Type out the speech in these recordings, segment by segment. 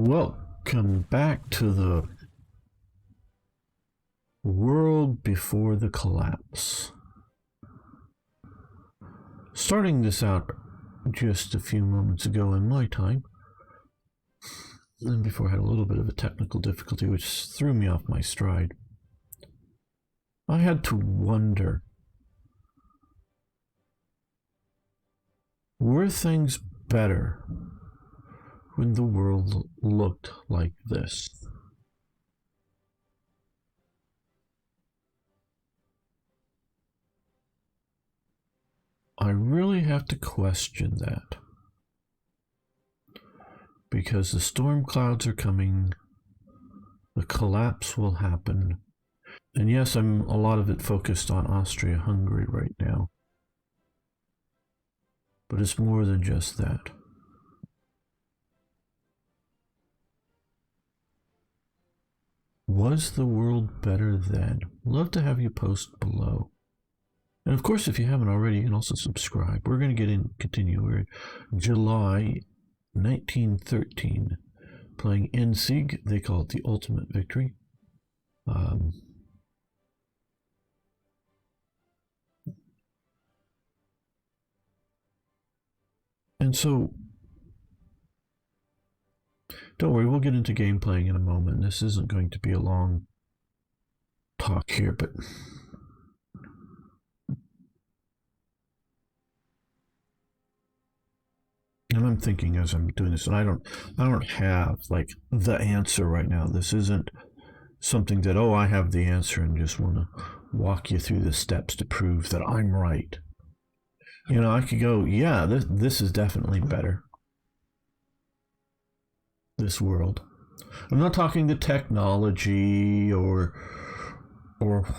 Welcome back to the world before the collapse. Starting this out just a few moments ago in my time, and before I had a little bit of a technical difficulty which threw me off my stride, I had to wonder, were things better when the world looked like this? I really have to question that, because the storm clouds are coming, the collapse will happen, and yes, I'm a lot of it focused on Austria-Hungary right now, but it's more than just that. Was the world better then? Love to have you post below. And of course, if you haven't already, you can also subscribe. We're going to continue. We're July 1913, playing Endsieg. They call it the ultimate victory. And so, don't worry, we'll get into game playing in a moment. This isn't going to be a long talk here, but and I'm thinking as I'm doing this, and I don't have like the answer right now. This isn't something that, oh, I have the answer and just want to walk you through the steps to prove that I'm right. You know, I could go, yeah, this is definitely better. This world. I'm not talking the technology or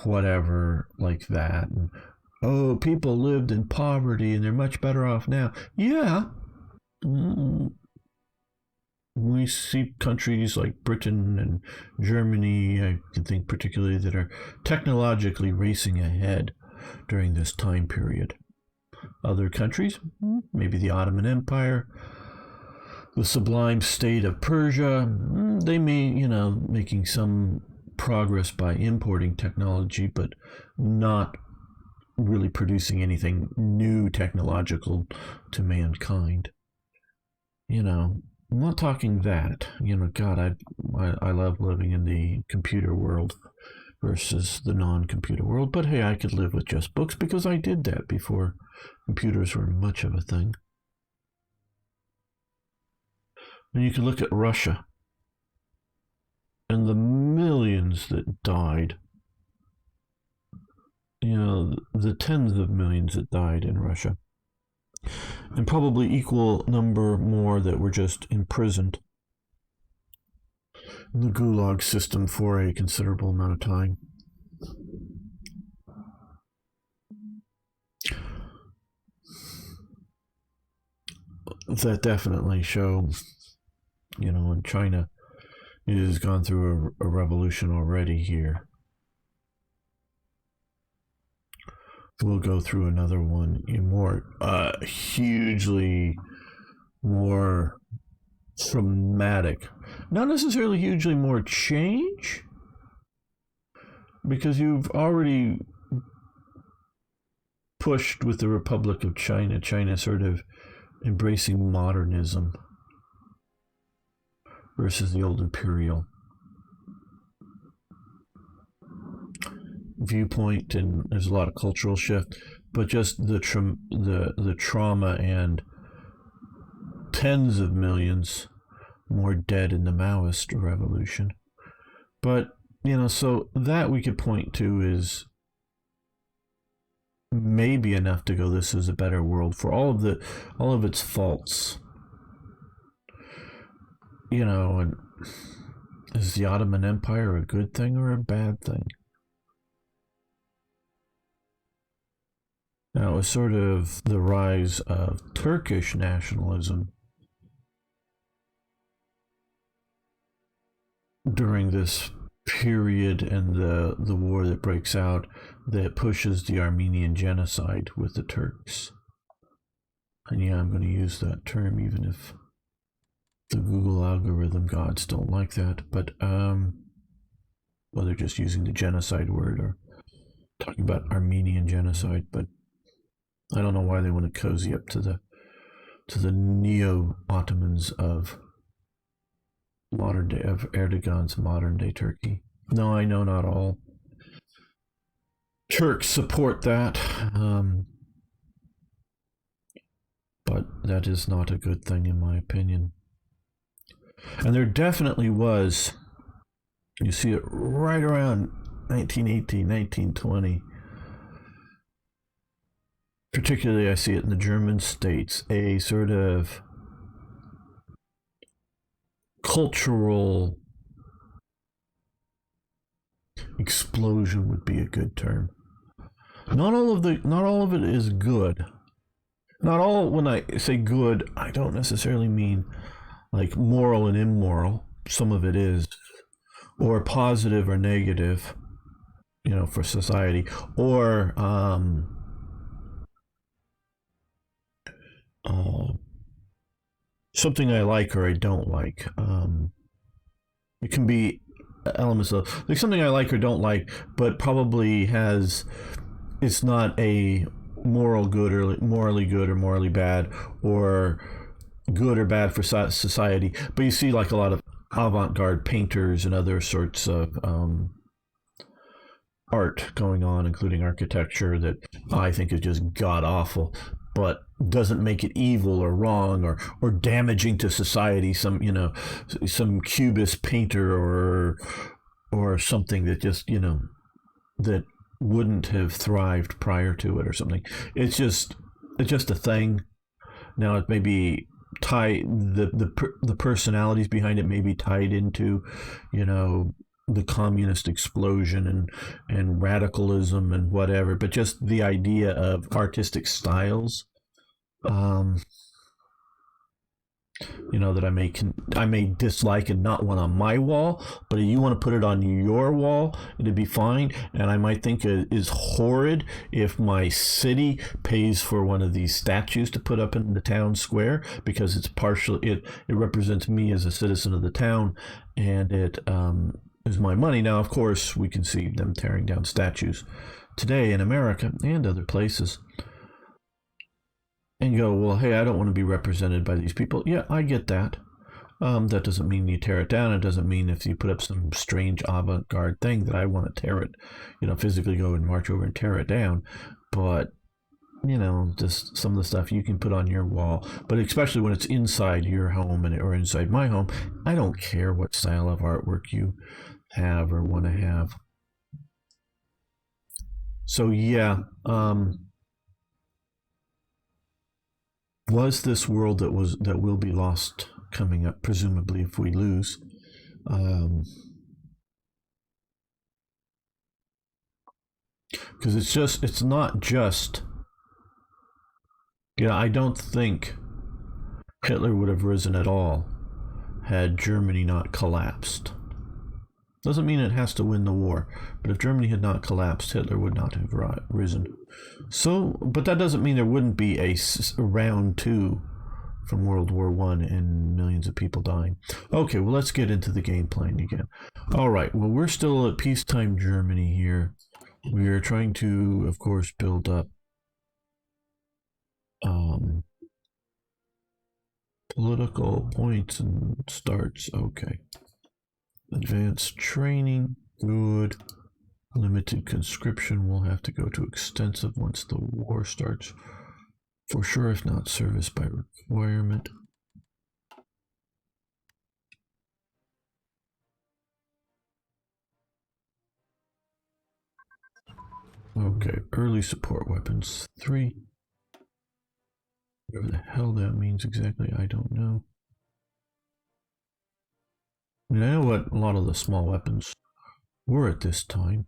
whatever like that. And, oh, people lived in poverty and they're much better off now. Yeah. We see countries like Britain and Germany, I can think particularly, that are technologically racing ahead during this time period. Other countries, maybe the Ottoman Empire, the sublime state of Persia, they may, making some progress by importing technology, but not really producing anything new technological to mankind. I'm not talking that. God, I love living in the computer world versus the non-computer world. But hey, I could live with just books because I did that before computers were much of a thing. And you can look at Russia and the millions that died. The tens of millions that died in Russia. And probably equal number more that were just imprisoned in the Gulag system for a considerable amount of time. That definitely show, in China, it has gone through a revolution already here. We'll go through another one, hugely more traumatic. Not necessarily hugely more change, because you've already pushed with the Republic of China, China sort of embracing modernism versus the old imperial viewpoint, and there's a lot of cultural shift, but just the trauma and tens of millions more dead in the Maoist revolution. But so that we could point to is maybe enough to go, this is a better world for all of its faults. And is the Ottoman Empire a good thing or a bad thing? Now, it was sort of the rise of Turkish nationalism during this period, and the war that breaks out that pushes the Armenian genocide with the Turks. And yeah, I'm going to use that term even if the Google algorithm gods don't like that, but well, they're just using the genocide word or talking about Armenian genocide, but I don't know why they want to cozy up to the neo-Ottomans of modern day, of Erdogan's modern day Turkey. No, I know not all Turks support that, but that is not a good thing in my opinion. And there definitely was, you see it right around 1918, 1920. Particularly, I see it in the German states, a sort of cultural explosion would be a good term. Not all of it is good. Not all, when I say good, I don't necessarily mean like moral and immoral. Some of it is, or positive or negative, for society, or something I like or I don't like. It can be elements of like something I like or don't like, but probably it's not a moral good or morally good or morally bad or good or bad for society. But you see like a lot of avant-garde painters and other sorts of art going on, including architecture, that I think is just god awful, but doesn't make it evil or wrong or damaging to society. Some cubist painter or something that just that wouldn't have thrived prior to it or something. It's just a thing. Now it may be tied, the personalities behind it may be tied into the communist explosion and radicalism and whatever, but just the idea of artistic styles, that I may dislike and not want on my wall, but if you want to put it on your wall, it'd be fine. And I might think it is horrid if my city pays for one of these statues to put up in the town square because it represents me as a citizen of the town, and it is my money. Now, of course, we can see them tearing down statues today in America and other places. And go, well, hey, I don't want to be represented by these people. Yeah, I get that. That doesn't mean you tear it down. It doesn't mean if you put up some strange avant-garde thing that I want to tear it, physically go and march over and tear it down. But, just some of the stuff you can put on your wall. But especially when it's inside your home or inside my home, I don't care what style of artwork you have or want to have. So, yeah, was this world that will be lost coming up, presumably if we lose? Because it's not just. I don't think Hitler would have risen at all had Germany not collapsed. Doesn't mean it has to win the war, but if Germany had not collapsed, Hitler would not have risen. So, but that doesn't mean there wouldn't be a round two from World War I and millions of people dying. Okay, well, let's get into the game plan again. All right, well, we're still at peacetime Germany here. We are trying to, of course, build up political points and starts. Okay. Advanced training, good. Limited conscription, we'll have to go to extensive once the war starts. For sure, if not service by requirement. Okay, early support weapons 3. Whatever the hell that means exactly, I don't know. I mean, I know what a lot of the small weapons were at this time.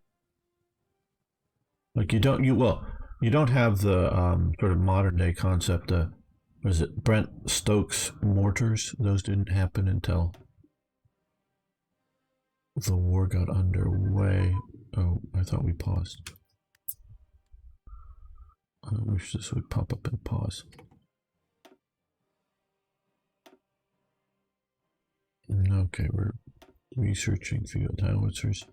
Like you don't have the sort of modern day concept. Was it Brent Stokes mortars? Those didn't happen until the war got underway. Oh, I thought we paused. I wish this would pop up and pause. Okay, we're researching field howitzers.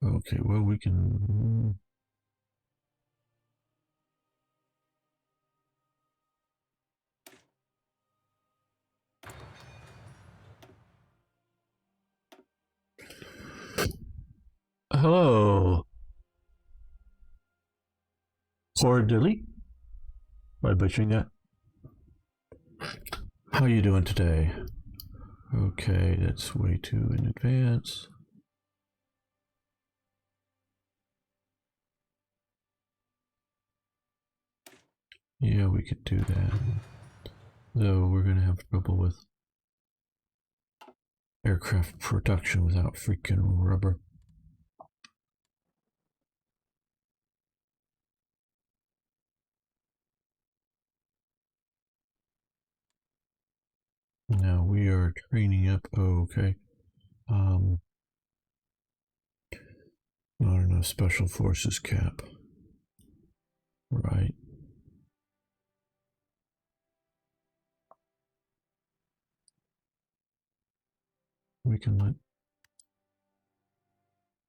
Okay, well, we can... Hello, Cordilly. Am I butchering that? How you doing today? Okay, that's way too in advance. Yeah, we could do that. Though we're gonna have trouble with aircraft production without freaking rubber. Now we are training up. Okay. Not enough special forces cap. Right. We can let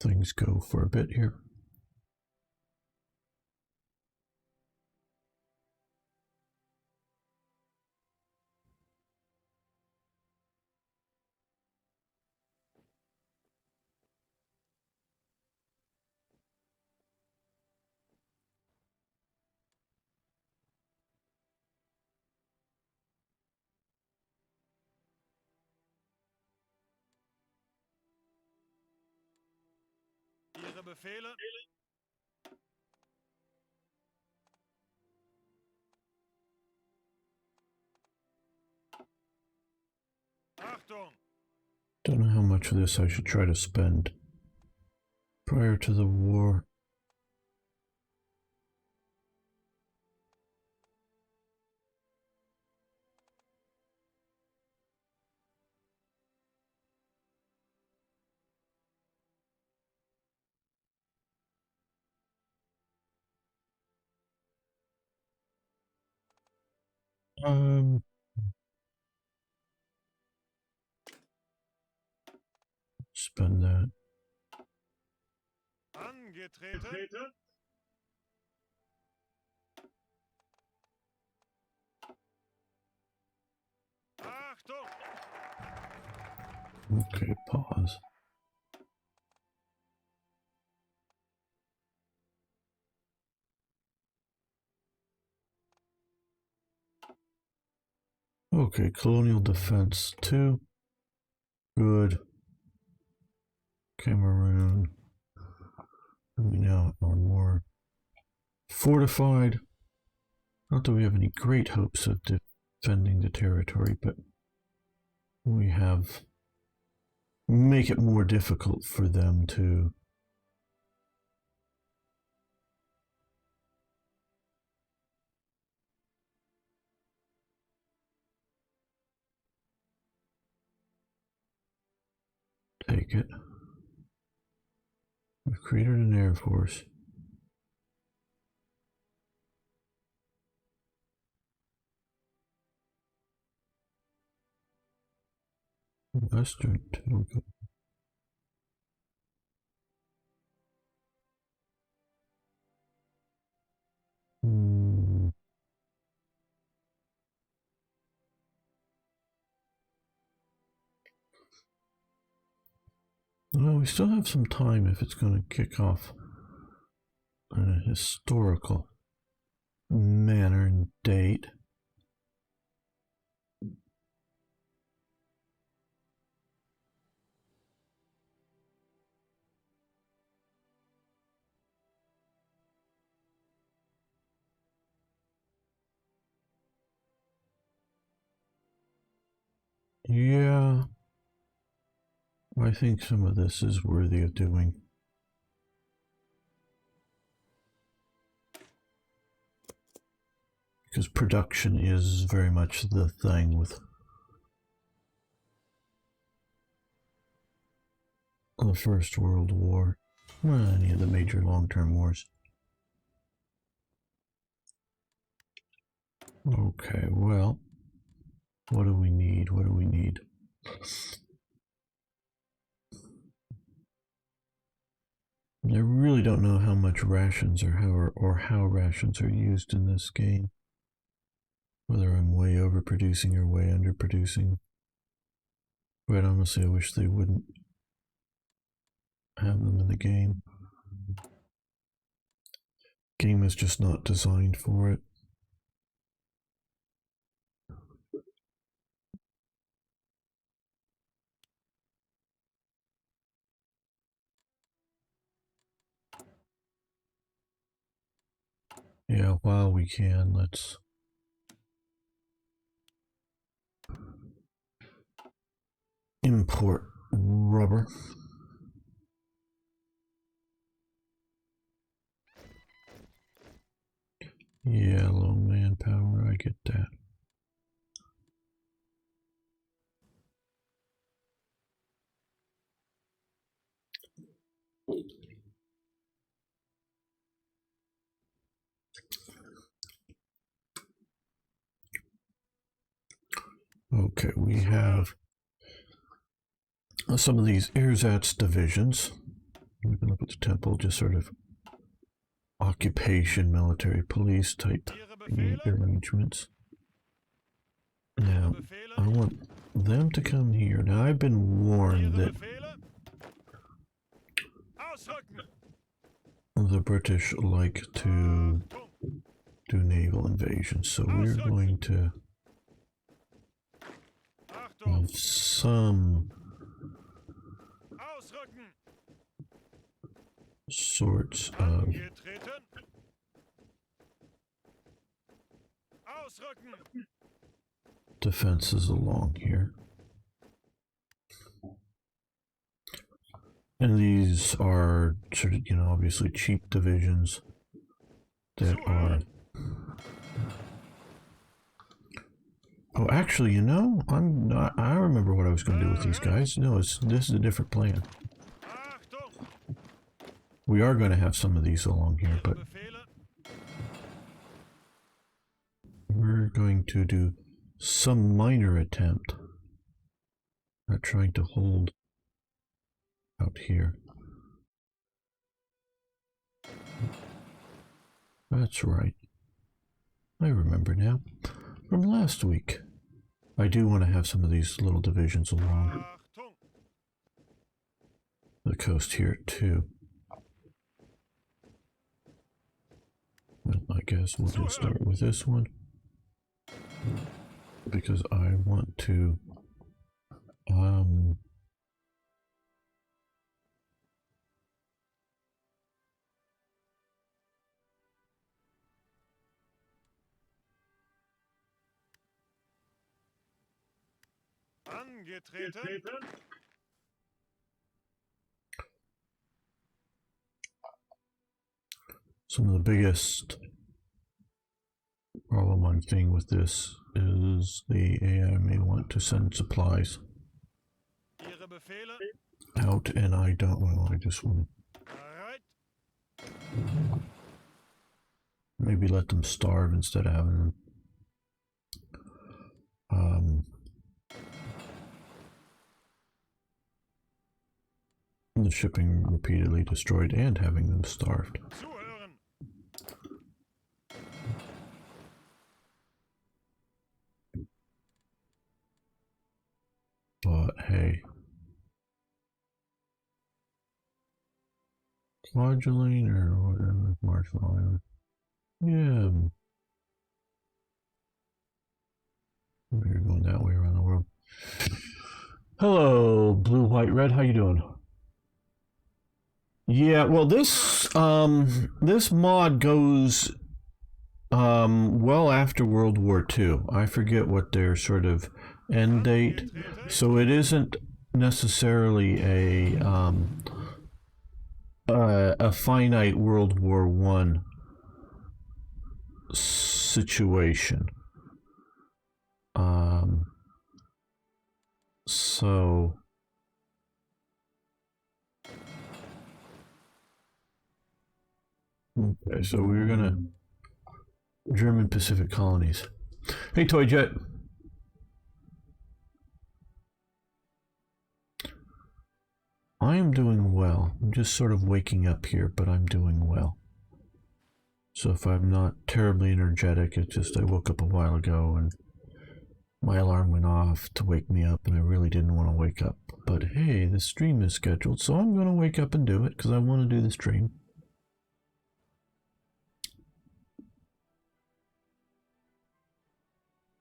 things go for a bit here. Ihre Befehle? Achtung! Don't know how much of this I should try to spend prior to the war. Um, Spend that. Angetreten? Achtung! Okay, pause. Okay, colonial defense 2. Good. Cameroon. We now are more fortified. Not that we have any great hopes of defending the territory, but we have make it more difficult for them to take it. We've created an air force. Western Togo. Hmm. Well, we still have some time if it's going to kick off in a historical manner and date. Yeah, I think some of this is worthy of doing. Because production is very much the thing with the First World War. Well, any of the major long-term wars. Okay, well, what do we need? What do we need? I really don't know how much rations or how rations are used in this game. Whether I'm way overproducing or way underproducing. Quite honestly, I wish they wouldn't have them in the game. Game is just not designed for it. Yeah, while we can, let's import rubber. Yeah, low manpower, I get that. Okay, we have some of these ersatz divisions. We can look at the temple, just sort of occupation, military police type arrangements. Now, I want them to come here. Now, I've been warned that the British like to do naval invasions, so we're going to have some sorts of defenses along here. And these are sort of, obviously cheap divisions that are... Oh, actually, I'm not... I remember what I was going to do with these guys. No, this is a different plan. We are going to have some of these along here, but we're going to do some minor attempt at trying to hold out here. That's right. I remember now. From last week. I do want to have some of these little divisions along the coast here too. I guess we'll just start with this one, because I want to some of the biggest problem I'm seeing with this is the AI may want to send supplies out, and I don't. Well, I just want to maybe let them starve instead of having them the shipping repeatedly destroyed and having them starved. But hey, Flagellane or whatever, Marshall Island. Yeah, we're going that way around the world. Hello, blue, white, red. How you doing? Yeah, well, this mod goes well after World War II. I forget what their sort of end date, so it isn't necessarily a finite World War I situation. So okay, so we're gonna German Pacific colonies. Hey, Toy Jet. I am doing well. I'm just sort of waking up here, but I'm doing well. So if I'm not terribly energetic, it's just I woke up a while ago and my alarm went off to wake me up, and I really didn't want to wake up. But hey, the stream is scheduled, so I'm going to wake up and do it because I want to do the stream.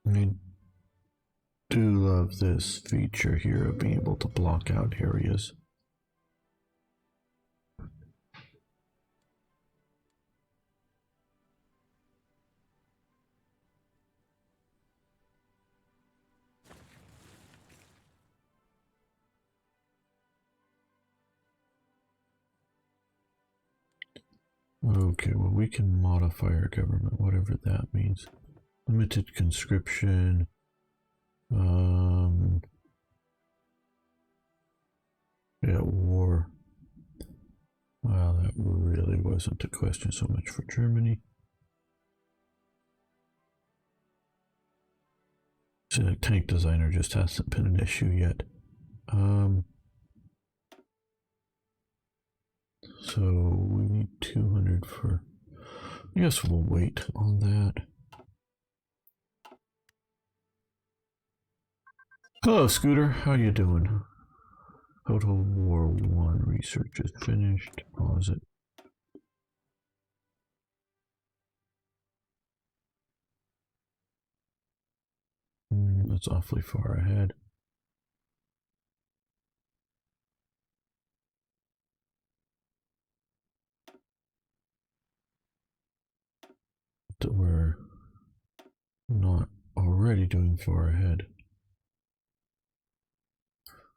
I do love this feature here of being able to block out areas. Okay, well, we can modify our government, whatever that means. Limited conscription. Yeah, war. Well, that really wasn't a question so much for Germany. See, the tank designer just hasn't been an issue yet. So we need 200 for. I guess we'll wait on that. Hello, Scooter. How you doing? Total War 1 research is finished. Pause it. That's awfully far ahead. That we're not already doing far ahead.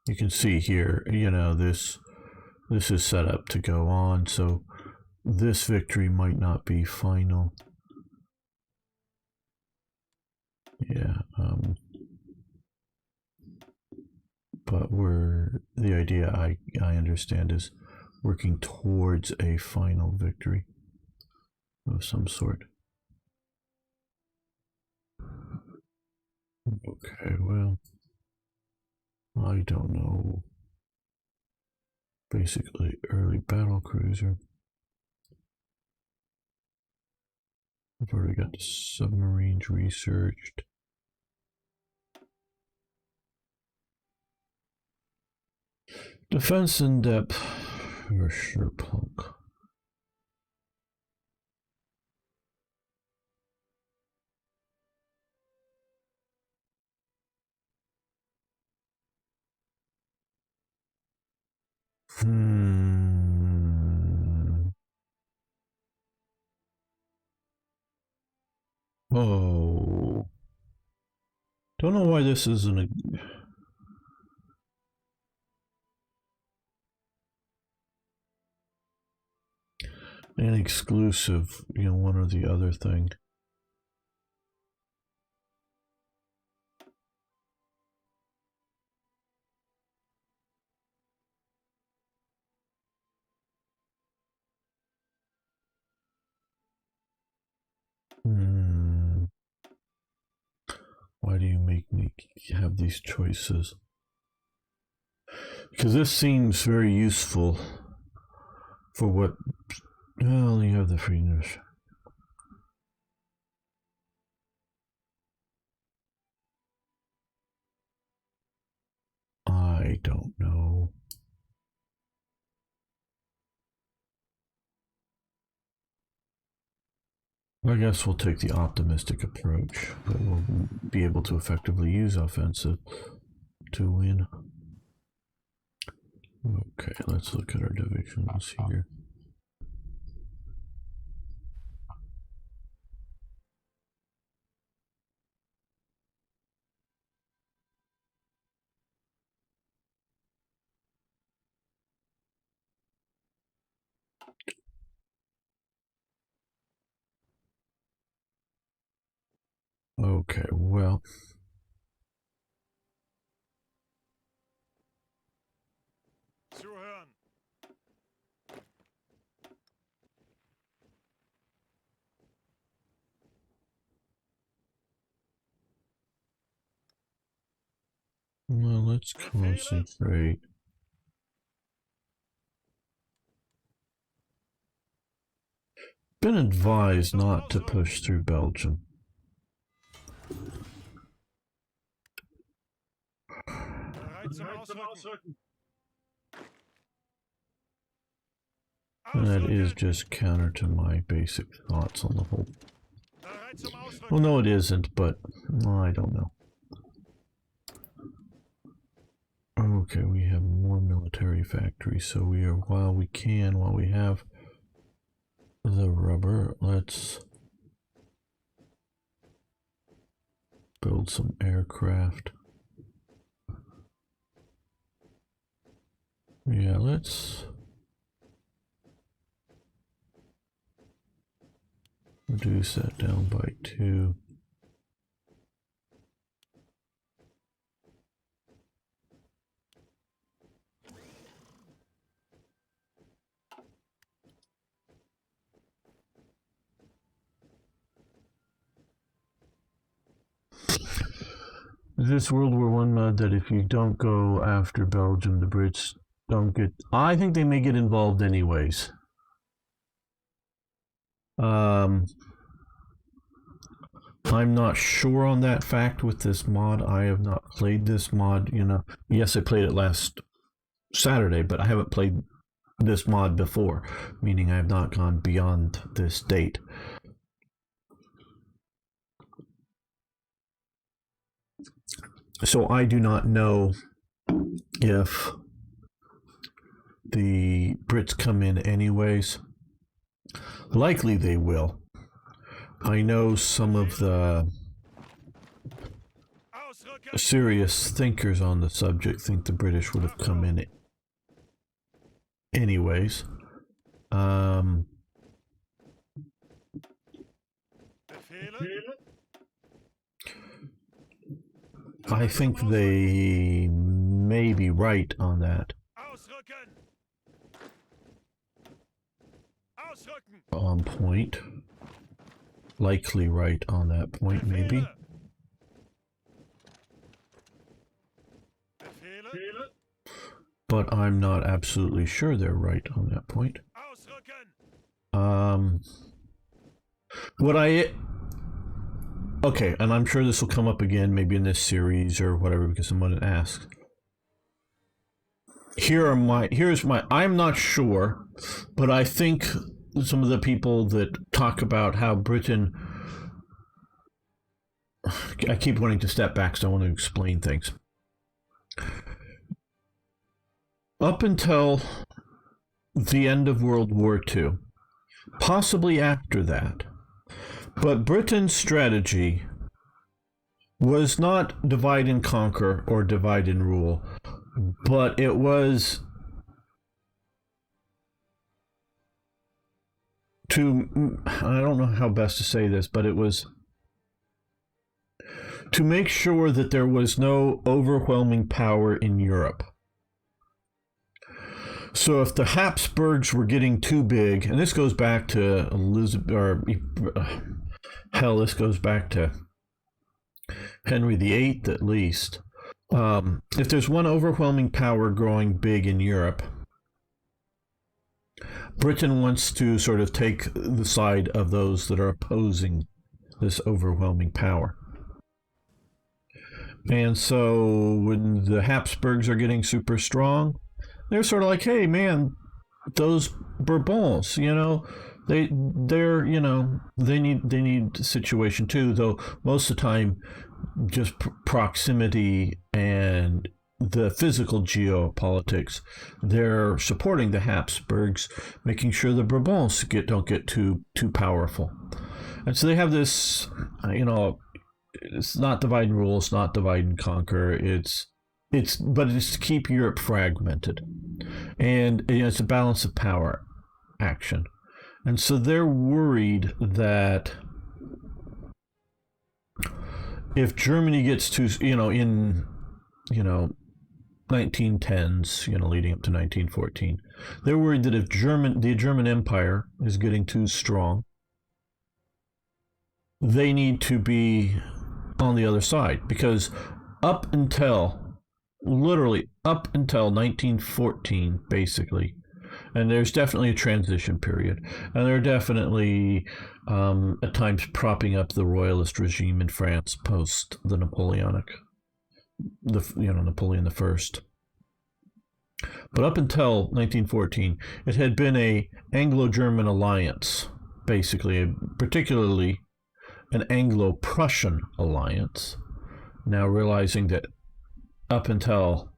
You can see here, you know, this is set up to go on, so this victory might not be final. Yeah, but the idea I understand is working towards a final victory of some sort. Okay, well, I don't know. Basically, early battle cruiser. I've already got the submarines researched. Defense in depth. You're sure punk. Oh. Don't know why this isn't an exclusive, you know, one or the other thing. Why do you make me have these choices? Because this seems very useful for what. Well, you have the freeness. I don't know. I guess we'll take the optimistic approach, but we'll be able to effectively use offensive to win. Okay, let's look at our divisions here. Okay, well. Zuhören. Well, let's concentrate. Been advised not to push through Belgium. Bereit zum Ausrücken. And that is just counter to my basic thoughts on the whole. Bereit zum Ausrücken. Well, no, it isn't, but I don't know. Okay, we have more military factories, so we are, while we have the rubber, let's build some aircraft. Yeah, let's reduce that down by 2. This World War I mod that if you don't go after Belgium, the Brits don't get... I think they may get involved anyways. I'm not sure on that fact with this mod. I have not played this mod, you know. Yes, I played it last Saturday, but I haven't played this mod before, meaning I have not gone beyond this date. So I do not know if the Brits come in anyways. Likely they will. I know some of the serious thinkers on the subject think the British would have come in anyways. I think they may be right on that. On point. Likely right on that point, maybe. But I'm not absolutely sure they're right on that point. Okay, and I'm sure this will come up again, maybe in this series or whatever, because someone asks. I'm not sure, but I think some of the people that talk about how Britain, I keep wanting to step back, so I want to explain things. Up until the end of World War II, possibly after that, but Britain's strategy was not divide and conquer or divide and rule, but it was to, I don't know how best to say this, but it was to make sure that there was no overwhelming power in Europe. So if the Habsburgs were getting too big, and this goes back to this goes back to Henry VIII at least. If there's one overwhelming power growing big in Europe, Britain wants to sort of take the side of those that are opposing this overwhelming power. And so when the Habsburgs are getting super strong, they're sort of like, hey man, those Bourbons, you know, they're you know, they need a situation too, though most of the time just proximity and the physical geopolitics, they're supporting the Habsburgs, making sure the Bourbons don't get too powerful. And so they have this, you know, it's not divide and rule, it's not divide and conquer, but it's to keep Europe fragmented. And you know, it's a balance of power action. And so they're worried that if Germany gets to, you know, in, you know, 1910s, you know, leading up to 1914, they're worried that if the German Empire is getting too strong, they need to be on the other side, because up until literally up until 1914, basically. And there's definitely a transition period, and they're definitely at times propping up the royalist regime in France post the Napoleonic, Napoleon the First. But up until 1914, it had been a Anglo-German alliance, basically, particularly an Anglo-Prussian alliance. Now realizing that up until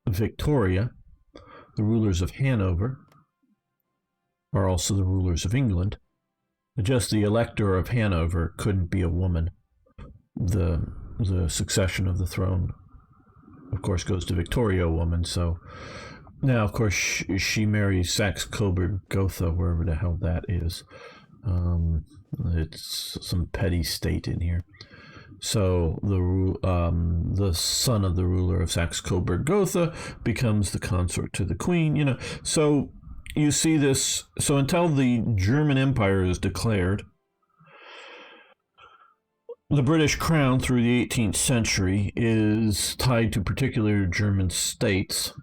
Victoria, the rulers of Hanover are also the rulers of England. Just the elector of Hanover couldn't be a woman. The succession of the throne, of course, goes to Victoria, a woman. So now, of course, she marries Saxe-Coburg-Gotha, wherever the hell that is. It's some petty state in here. So the son of the ruler of Saxe-Coburg-Gotha becomes the consort to the queen. So you see this. So until the German Empire is declared, the British crown through the 18th century is tied to particular German states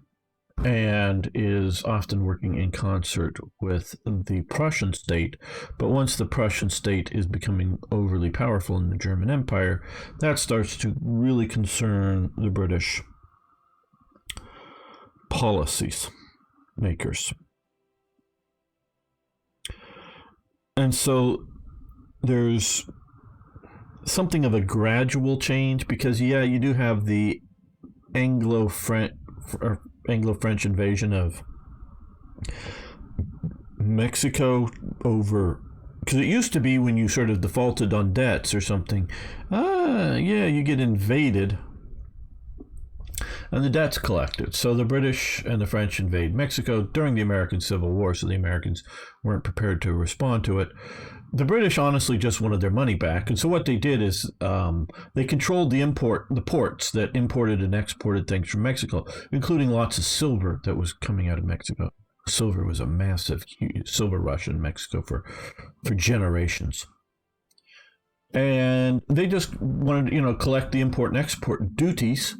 and is often working in concert with the Prussian state. But once the Prussian state is becoming overly powerful in the German Empire, that starts to really concern the British policies makers. And so there's something of a gradual change because, you do have the Anglo-French invasion of Mexico over, because it used to be when you sort of defaulted on debts or something, you get invaded and the debt's collected. So the British and the French invade Mexico during the American Civil War, so the Americans weren't prepared to respond to it. The British honestly just wanted their money back, and so what they did is they controlled the ports that imported and exported things from Mexico, including lots of silver that was coming out of Mexico. Silver was a massive silver rush in Mexico for generations, and they just wanted to collect the import and export duties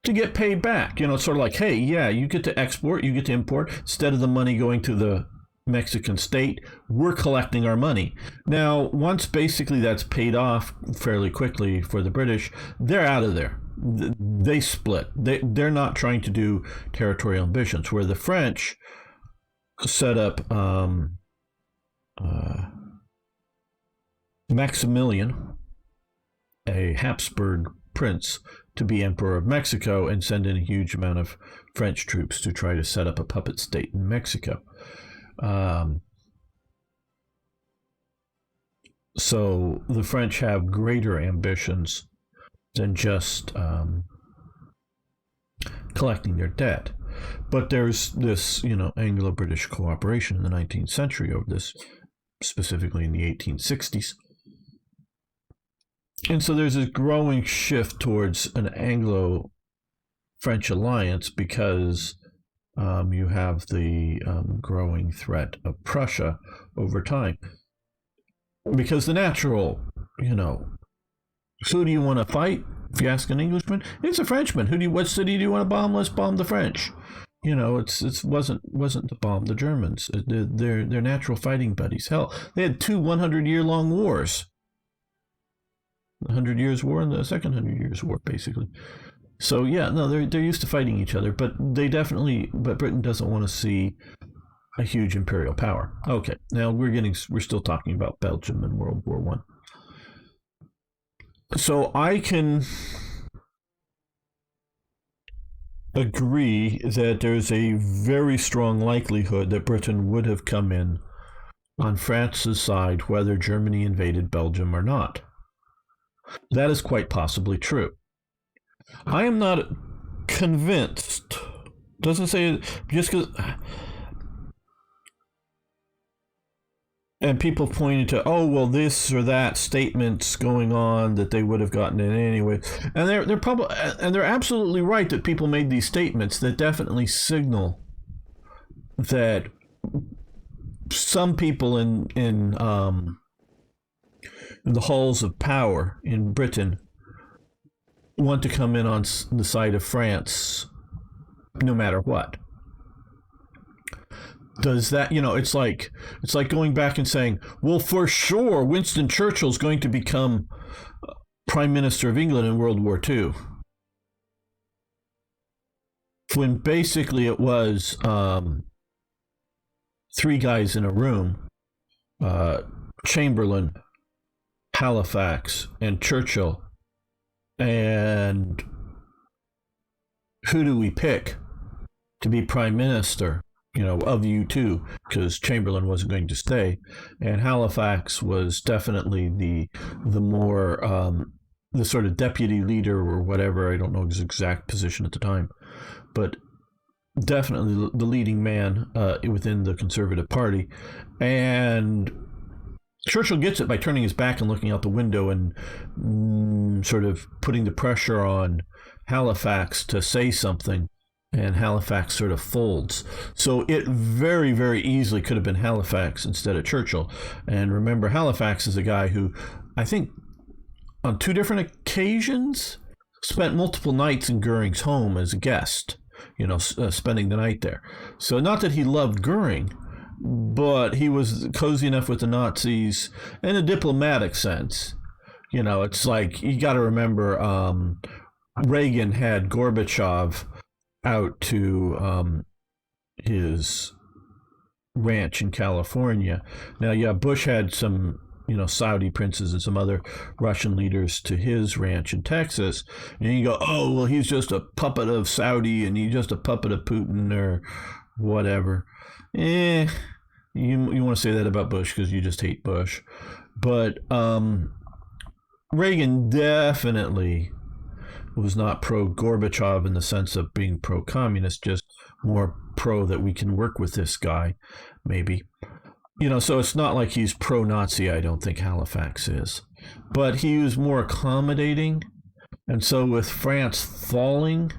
to get paid back. It's sort of like, hey, you get to export, you get to import, instead of the money going to the Mexican state, we're collecting our money. Now, once basically that's paid off fairly quickly for the British, they're out of there. They split. They're not trying to do territorial ambitions, where the French set up Maximilian, a Habsburg prince, to be emperor of Mexico and send in a huge amount of French troops to try to set up a puppet state in Mexico. So the French have greater ambitions than just collecting their debt. But there's this, Anglo-British cooperation in the 19th century over this, specifically in the 1860s. And so there's this growing shift towards an Anglo-French alliance because you have the growing threat of Prussia over time. Because the natural, who do you want to fight? If you ask an Englishman, it's a Frenchman. What city do you want to bomb? Let's bomb the French. It wasn't to bomb the Germans. They're natural fighting buddies. Hell, they had two 100-year-long wars. The 100 Years' War and the Second 100 Years' War, basically. So they're used to fighting each other, but Britain doesn't want to see a huge imperial power. Okay, now we're still talking about Belgium and World War One. So I can agree that there's a very strong likelihood that Britain would have come in on France's side whether Germany invaded Belgium or not. That is quite possibly true. I am not convinced. Doesn't say just because. And people pointed to, this or that statements going on that they would have gotten in anyway. And they're absolutely right that people made these statements that definitely signal that some people in the halls of power in Britain want to come in on the side of France no matter what. Does that, it's like going back and saying, well, for sure, Winston Churchill's going to become Prime Minister of England in World War II. When basically it was three guys in a room, Chamberlain, Halifax, and Churchill. And who do we pick to be Prime Minister, of you two? Because Chamberlain wasn't going to stay. And Halifax was definitely the more, the sort of deputy leader or whatever. I don't know his exact position at the time. But definitely the leading man within the Conservative Party. And Churchill gets it by turning his back and looking out the window and sort of putting the pressure on Halifax to say something, and Halifax sort of folds. So it very, very easily could have been Halifax instead of Churchill. And remember, Halifax is a guy who, I think, on two different occasions, spent multiple nights in Goering's home as a guest, spending the night there. So not that he loved Goering, but he was cozy enough with the Nazis in a diplomatic sense. It's like, you got to remember, Reagan had Gorbachev out to his ranch in California. Now, yeah, Bush had some Saudi princes and some other Russian leaders to his ranch in Texas. And you go, oh, well, he's just a puppet of Saudi and he's just a puppet of Putin or whatever. You want to say that about Bush because you just hate Bush. But Reagan definitely was not pro-Gorbachev in the sense of being pro-communist, just more pro that we can work with this guy, maybe. So it's not like he's pro-Nazi, I don't think Halifax is. But he was more accommodating. And so with France falling,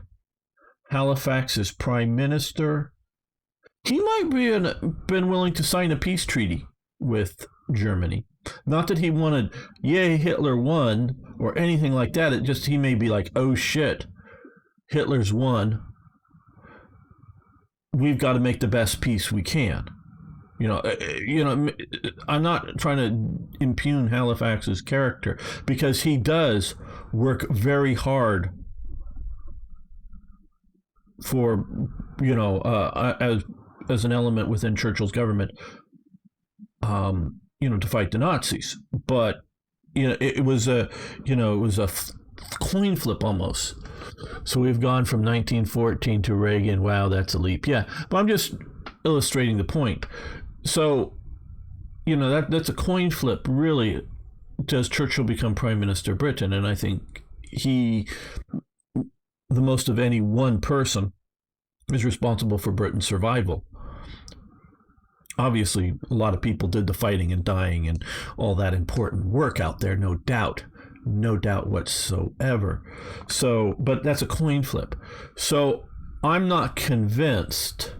Halifax is prime minister. He might be been willing to sign a peace treaty with Germany. Not that he wanted, yay, Hitler won, or anything like that. It just, he may be like, oh shit, Hitler's won. We've got to make the best peace we can. I'm not trying to impugn Halifax's character, because he does work very hard for, as an element within Churchill's government, to fight the Nazis. But it was a coin flip almost. So we've gone from 1914 to Reagan. Wow, that's a leap. Yeah, but I'm just illustrating the point. So, that's a coin flip, really. Does Churchill become Prime Minister of Britain? And I think he, the most of any one person, is responsible for Britain's survival. Obviously, a lot of people did the fighting and dying and all that important work out there, no doubt whatsoever. So, but that's a coin flip. So I'm not convinced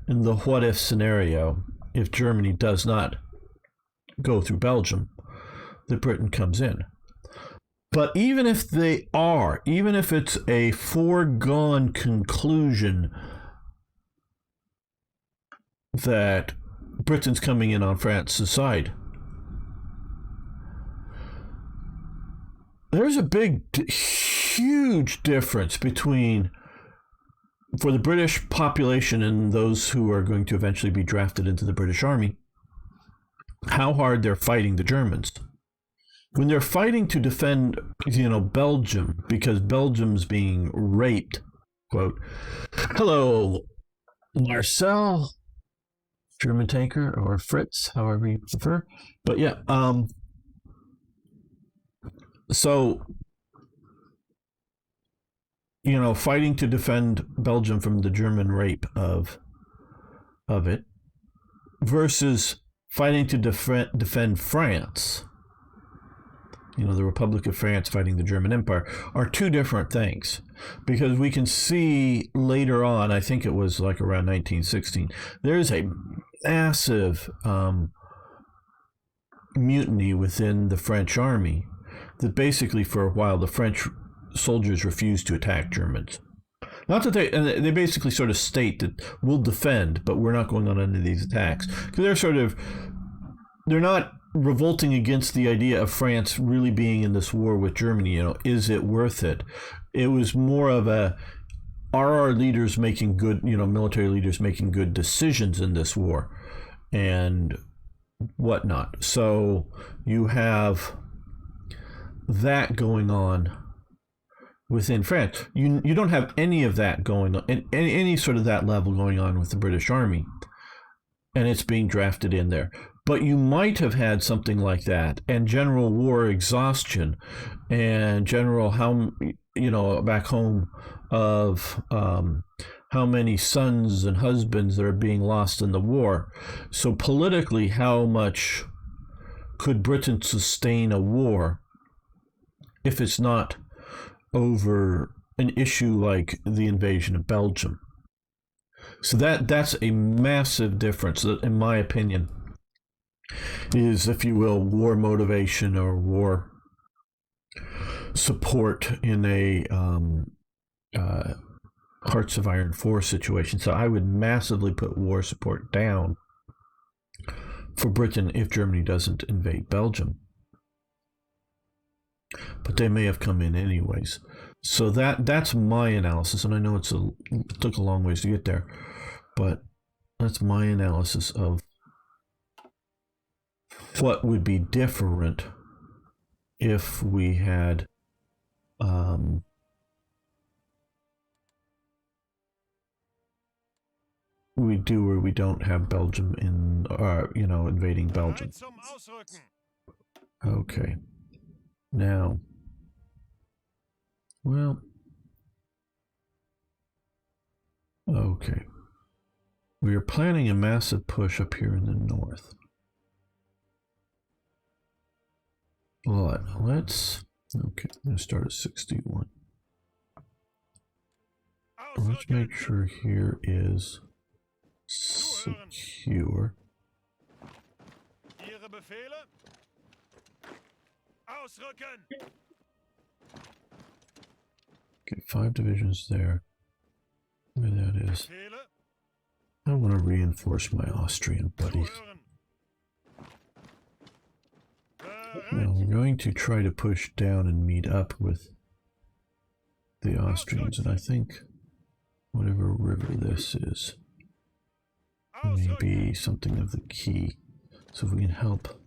in the what if scenario, if Germany does not go through Belgium, that Britain comes in. But even if they are, even if it's a foregone conclusion that Britain's coming in on France's side, there's a huge difference between, for the British population and those who are going to eventually be drafted into the British Army, how hard they're fighting the Germans. When they're fighting to defend, Belgium, because Belgium's being raped, quote, hello, Marcel, German tanker, or Fritz, however you prefer. But yeah, so, fighting to defend Belgium from the German rape of it, versus fighting to defend France, the Republic of France fighting the German Empire, are two different things. Because we can see later on, I think it was like around 1916, there's a massive mutiny within the French army that basically for a while the French soldiers refused to attack Germans. Not that they basically sort of state that we'll defend, but we're not going on any of these attacks. Because they're not revolting against the idea of France really being in this war with Germany. Is it worth it? It was more of are our leaders making good, military leaders making good decisions in this war and whatnot. So you have that going on within France. You don't have any of that going on, any sort of that level going on with the British Army, and it's being drafted in there. But you might have had something like that, and general war exhaustion, and general back home of how many sons and husbands that are being lost in the war. So politically, how much could Britain sustain a war if it's not over an issue like the invasion of Belgium? So that's a massive difference, in my opinion, is, if you will, war motivation or war support in a Hearts of Iron 4 situation. So I would massively put war support down for Britain if Germany doesn't invade Belgium. But they may have come in anyways. So that's my analysis, and I know it took a long ways to get there, but that's my analysis of what would be different if we had we do or we don't have Belgium invading Belgium. Okay. Now, well, okay. We are planning a massive push up here in the north. But let's I'm gonna start at 61. Let's make sure here is secure. Ihre Befehle? Ausrücken! Get 5 divisions there. Where that is. I want to reinforce my Austrian buddies. Now we're going to try to push down and meet up with the Austrians, and I think whatever river this is may be something of the key. So if we can help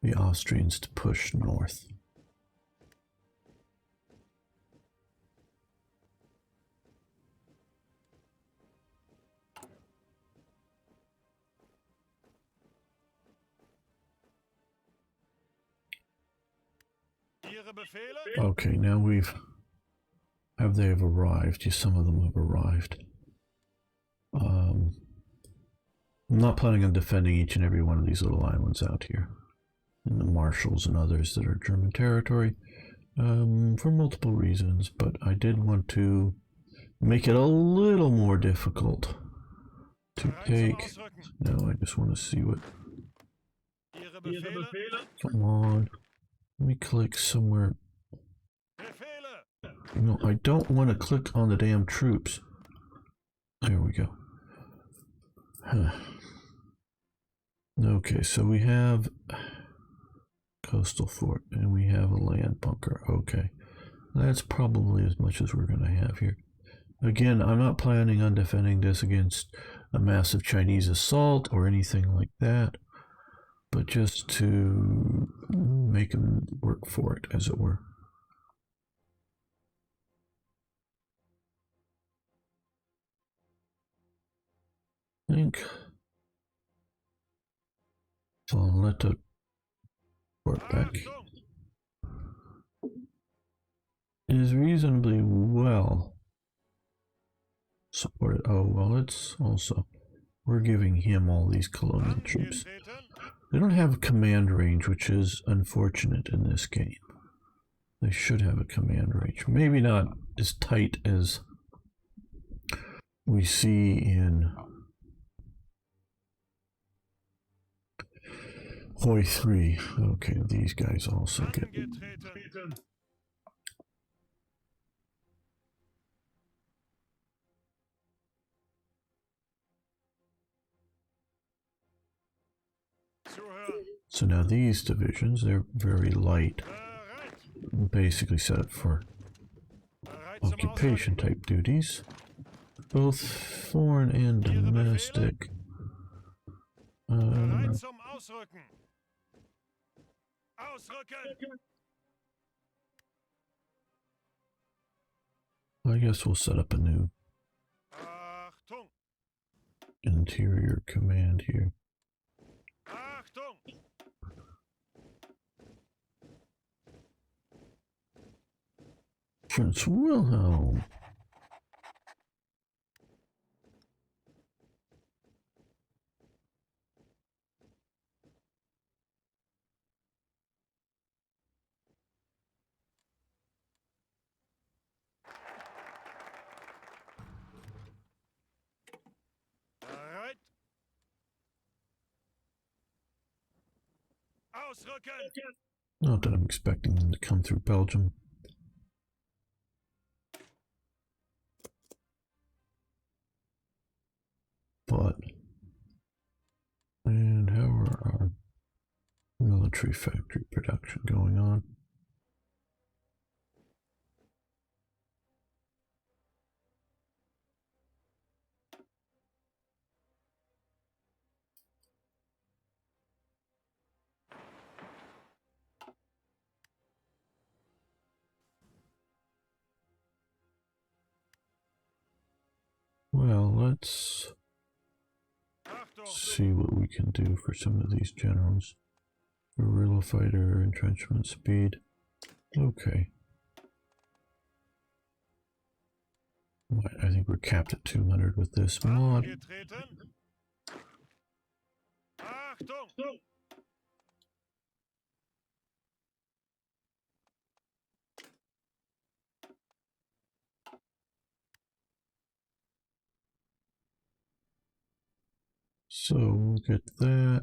the Austrians to push north. Okay, now they have arrived? Yes, some of them have arrived. I'm not planning on defending each and every one of these little islands out here, and the Marshalls and others that are German territory, for multiple reasons, but I did want to make it a little more difficult to take. No, I just want to see what... Come on. Let me click somewhere. No, I don't want to click on the damn troops. There we go. Okay, so we have coastal fort and we have a land bunker. Okay, that's probably as much as we're going to have here. Again, I'm not planning on defending this against a massive Chinese assault or anything like that, but just to make them work for it, as it were. I think so. I'll let the port back is reasonably well supported. Oh, well, it's also, we're giving him all these colonial troops. They don't have a command range, which is unfortunate in this game. They should have a command range. Maybe not as tight as we see in Hoi 3. Okay, these guys also get... Zuhören. So now these divisions, they're very light, Bereit. basically set up for Bereit zum occupation Ausrücken. type duties, both foreign and Ihre Befehle? domestic. Bereit zum Ausrücken. Ausrücken. I guess we'll set up a new Achtung. interior command here. Achtung. Prince Wilhelm. Bereit. Ausrücken. Not that I'm expecting them to come through Belgium. But, and how are our military factory production going on? Well, let's Achtung. see what we can do for some of these generals. Guerrilla fighter, entrenchment speed. Okay. I think we're capped at 200 with this mod. Angetreten. Achtung. So we'll get that.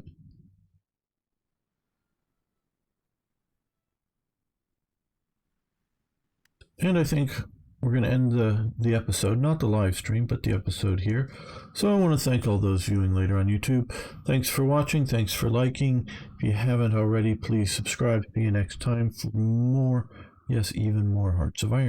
And I think we're going to end the episode, not the live stream, but the episode here. So I want to thank all those viewing later on YouTube. Thanks for watching. Thanks for liking. If you haven't already, please subscribe. See you next time for more, yes, even more Hearts of Iron.